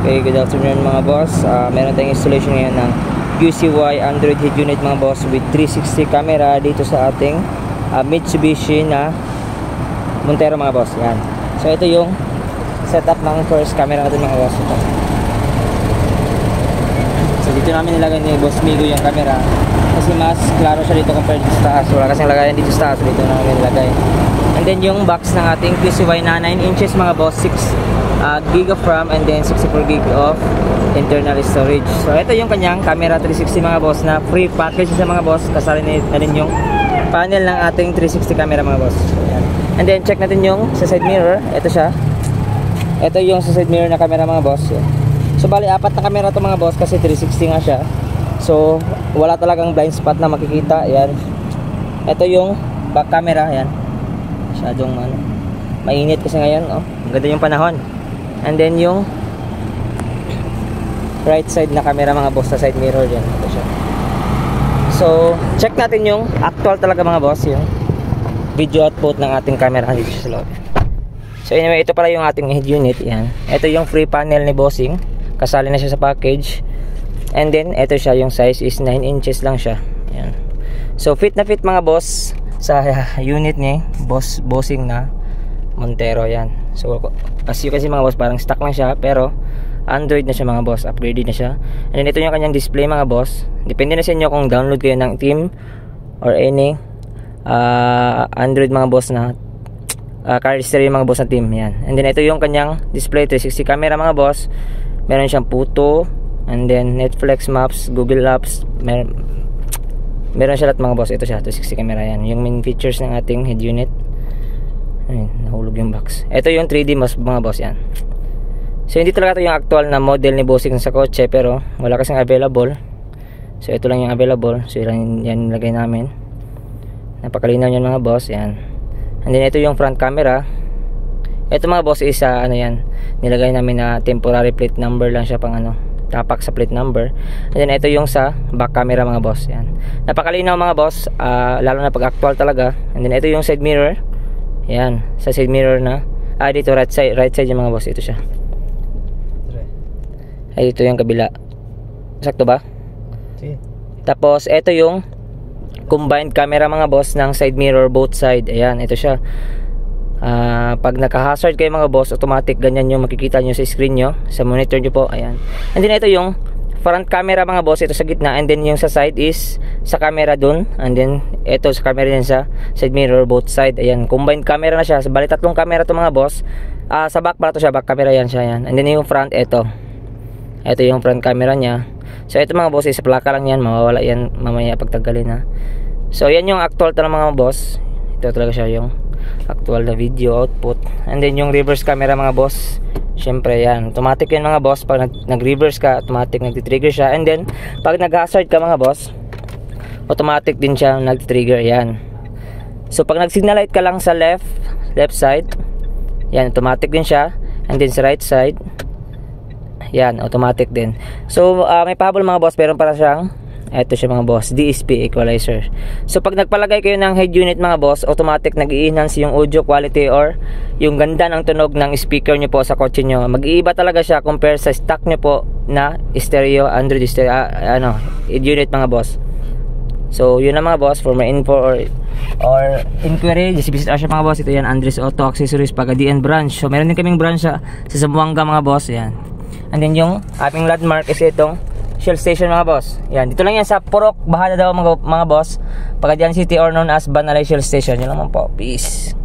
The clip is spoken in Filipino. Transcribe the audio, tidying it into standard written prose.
Okay, good afternoon mga boss. Meron tayong installation ngayon ng UCY Android head unit mga boss with 360 camera dito sa ating Mitsubishi na Montero mga boss. Yan. So ito yung setup ng first camera natin mga boss. Ito. So dito namin nilagay ni Boss Migo yung camera kasi mas klaro siya dito compared dito sa taas. Wala kasing lagayan dito sa taas, dito namin nilagay. And then yung box ng ating UCY na 9 inches mga boss, 6 gig of RAM and then 64 gig of internal storage. So ito yung kanyang camera 360 mga boss na free package sa mga boss. Kasali na rin yung panel ng ating 360 camera mga boss. Ayan. And then check natin yung sa side mirror. Ito siya. Ito yung sa side mirror na camera mga boss. So bali apat na camera to mga boss kasi 360 nga siya. So wala talagang blind spot na makikita. Ayan. Ito yung back camera. Ayan. Masyadong mainit kasi ngayon. Oh. Ganda yung panahon. And then yung right side na camera mga boss, sa side mirror dyan. Ito siya. So check natin yung actual talaga mga boss, yung video output ng ating camera dito sa loob. So anyway, ito pala yung ating head unit. Yan. Ito yung free panel ni Bossing. Kasali na siya sa package. And then ito siya, yung size is 9 inches lang siya. Yan. So fit na fit mga boss sa unit ni Bossing na Montero. Yan. So as you can see mga boss, parang stock lang siya pero Android na siya mga boss, upgraded na siya. And then ito yung kanyang display mga boss. Depende na sa inyo kung download kayo ng team or any Android mga boss na car history mga boss na team. Yan. And then ito yung kanyang display 360 camera mga boss. Meron siyang photo, and then Netflix, Maps, Google Apps. Meron siya lahat mga boss. Ito siya, 360 camera. Yan yung main features ng ating head unit. Ayun, nahulog yung box. Ito yung 3D mga boss. Yan. So hindi talaga ito yung actual na model ni Bossing sa kotse, pero wala kasing available. So ito lang yung available. So yan nilagay namin. Napakalinaw yan mga boss. Yan. And then ito yung front camera. Ito mga boss is ano yan, nilagay namin na temporary plate number lang siya, pang tapak sa plate number. And then ito yung sa back camera mga boss. Yan. Napakalinaw mga boss, lalo na pag actual talaga. And then ito yung side mirror. Yan, sa side mirror na dito right side yung mga boss. Ito siya. Ay, ito yung kabila. Sakto ba? Okay. Tapos ito yung combined camera mga boss ng side mirror both side. Ayan, ito siya. Pag naka-hazard kayo mga boss, automatic ganyan yung makikita nyo sa screen nyo, sa monitor nyo po. Ayan. And then ito yung front camera mga boss, ito sa gitna. And then yung sa side is sa camera dun. And then ito sa camera din sa side mirror both side. Ayan, combined camera na siya. Bali tatlong camera to mga boss. Sa back pala to siya, back camera yan siya. Ayan. And then yung front, ito yung front camera nya. So ito mga boss, isa plaka lang yan, mawawala yan mamaya pagtagalin ha. So yan yung actual talaga mga boss. Ito talaga siya yung actual na video output. And then yung reverse camera mga boss, syempre yan, automatic yan mga boss. Pag nag-reverse ka, automatic nag-trigger siya. And then pag nag-hazard ka mga boss, automatic din siya nag-trigger. Yan. So pag nag-signal light ka lang sa left side, yan, automatic din siya. And then sa right side, yan, automatic din. So may pahabol mga boss, pero para siyang ito siya mga boss, DSP equalizer. So pag nagpalagay kayo ng head unit mga boss, automatic nag-i-enhance yung audio quality or yung ganda ng tunog ng speaker nyo po sa kotse nyo. Mag-iiba talaga siya compare sa stock nyo po na stereo, Android stereo, head unit mga boss. So yun na mga boss. For my info or inquiry, just visit us mga boss. Ito yan, Andres Auto Accessories Pagadian branch. So meron din kaming branch sa Zamboanga mga boss. Yan. And then yung aming landmark is itong Shell Station mga boss. Yan, dito lang yan sa Purok, Bahada daw mga boss, Pagadian City or known as Banalay Shell Station. Yun lang po. Peace.